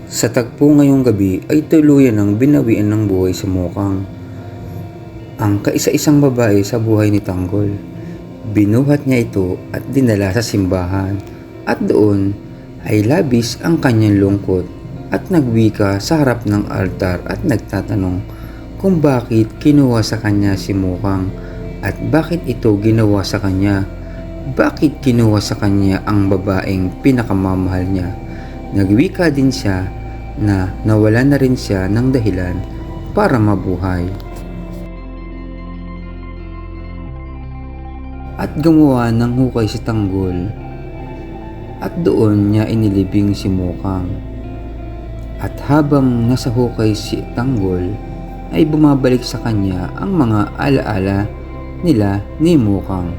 Sa tagpo ngayong gabi ay tuluyan ng binawian ng buhay si Mokang, ang kaisa-isang babae sa buhay ni Tanggol. Binuhat niya ito at dinala sa simbahan, at doon ay labis ang kanyang lungkot at nagwika sa harap ng altar at nagtatanong kung bakit kinuha sa kanya si Mokang at bakit ito ginawa sa kanya. Bakit kinuha sa kanya ang babaeng pinakamamahal niya? Nagwika din siya na nawala na rin siya ng dahilan para mabuhay. At gumawa ng hukay si Tanggol at doon niya inilibing si Mokang. At habang nasa hukay si Tanggol ay bumabalik sa kanya ang mga alaala nila ni Mokang.